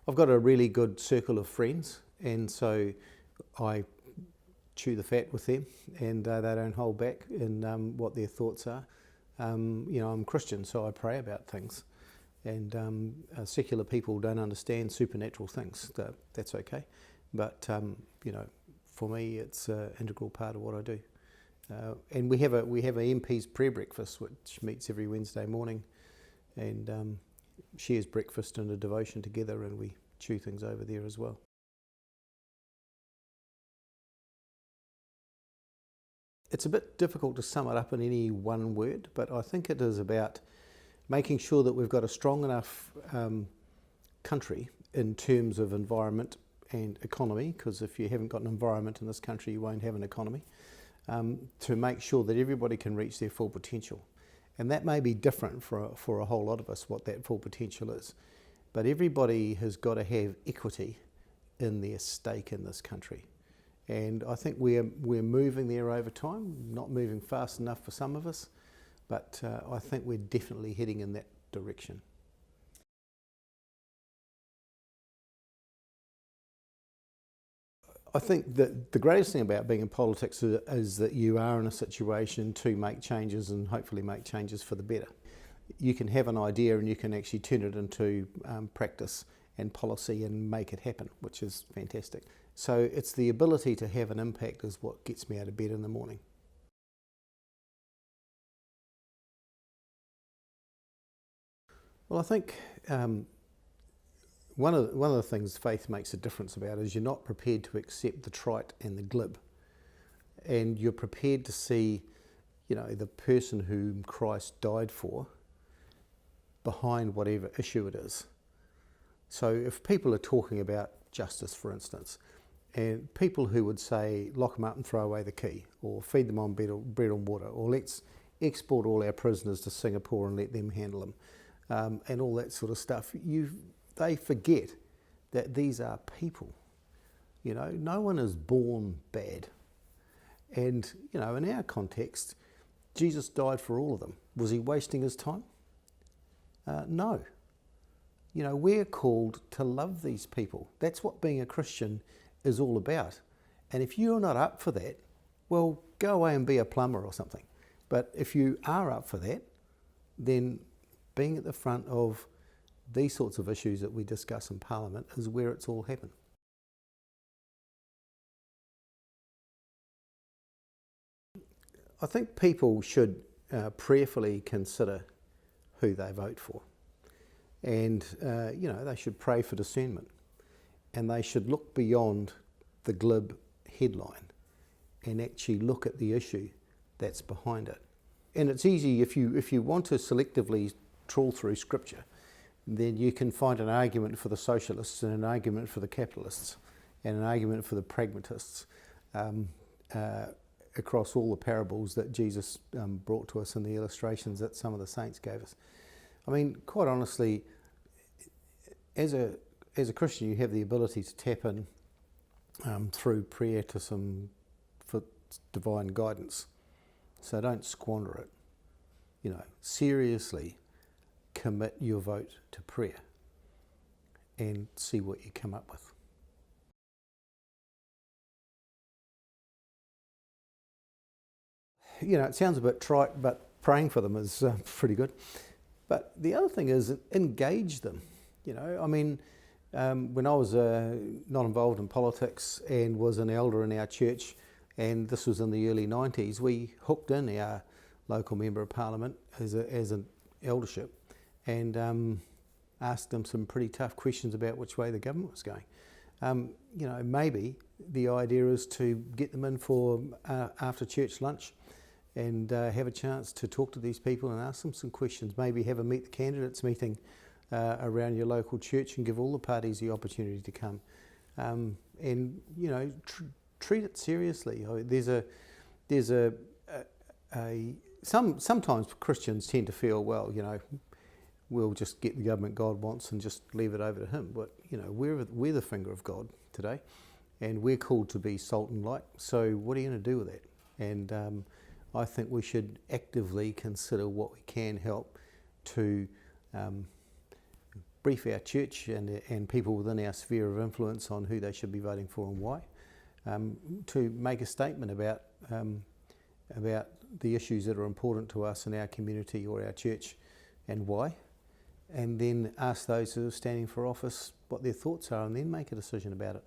I've got a really good circle of friends, and so I chew the fat with them, and they don't hold back in what their thoughts are. I'm Christian, so I pray about things, and secular people don't understand supernatural things. That's okay, but for me, it's an integral part of what I do. And we have a MP's prayer breakfast, which meets every Wednesday morning, and shares breakfast and a devotion together, and we chew things over there as well. It's a bit difficult to sum it up in any one word, but I think it is about making sure that we've got a strong enough country in terms of environment and economy, because if you haven't got an environment in this country, you won't have an economy, to make sure that everybody can reach their full potential. And that may be different for a whole lot of us, what that full potential is. But everybody has got to have equity in their stake in this country. And I think we're moving there over time, not moving fast enough for some of us, but I think we're definitely heading in that direction. I think that the greatest thing about being in politics is that you are in a situation to make changes, and hopefully make changes for the better. You can have an idea and you can actually turn it into practice and policy and make it happen, which is fantastic. So it's the ability to have an impact is what gets me out of bed in the morning. Well, I think one of the things faith makes a difference about is you're not prepared to accept the trite and the glib, and you're prepared to see, the person whom Christ died for behind whatever issue it is. So if people are talking about justice, for instance, and people who would say lock them up and throw away the key, or feed them on bread and water, or let's export all our prisoners to Singapore and let them handle them, and all that sort of stuff, they forget that these are people. No one is born bad. And, in our context, Jesus died for all of them. Was he wasting his time? No. We're called to love these people. That's what being a Christian is all about. And if you're not up for that, well, go away and be a plumber or something. But if you are up for that, then being at the front of these sorts of issues that we discuss in Parliament is where it's all happened. I think people should prayerfully consider who they vote for. And, they should pray for discernment. And they should look beyond the glib headline and actually look at the issue that's behind it. And it's easy, if you want to selectively trawl through Scripture, then you can find an argument for the socialists and an argument for the capitalists and an argument for the pragmatists across all the parables that Jesus brought to us in the illustrations that some of the saints gave us. I mean, quite honestly, as a Christian, you have the ability to tap in through prayer for divine guidance. So don't squander it. Seriously commit your vote to prayer and see what you come up with. It sounds a bit trite, but praying for them is pretty good. But the other thing is engage them. When I was not involved in politics and was an elder in our church, and this was in the early 90s, we hooked in our local member of Parliament as an eldership and asked them some pretty tough questions about which way the government was going. Maybe the idea is to get them in for after church lunch and have a chance to talk to these people and ask them some questions. Maybe have a Meet the Candidates meeting around your local church and give all the parties the opportunity to come. And treat it seriously. Sometimes Christians tend to feel, well, we'll just get the government God wants and just leave it over to him. But we're the finger of God today, and we're called to be salt and light. So what are you going to do with that? And I think we should actively consider what we can help to brief our church and people within our sphere of influence on who they should be voting for and why, to make a statement about the issues that are important to us in our community or our church and why, and then ask those who are standing for office what their thoughts are and then make a decision about it.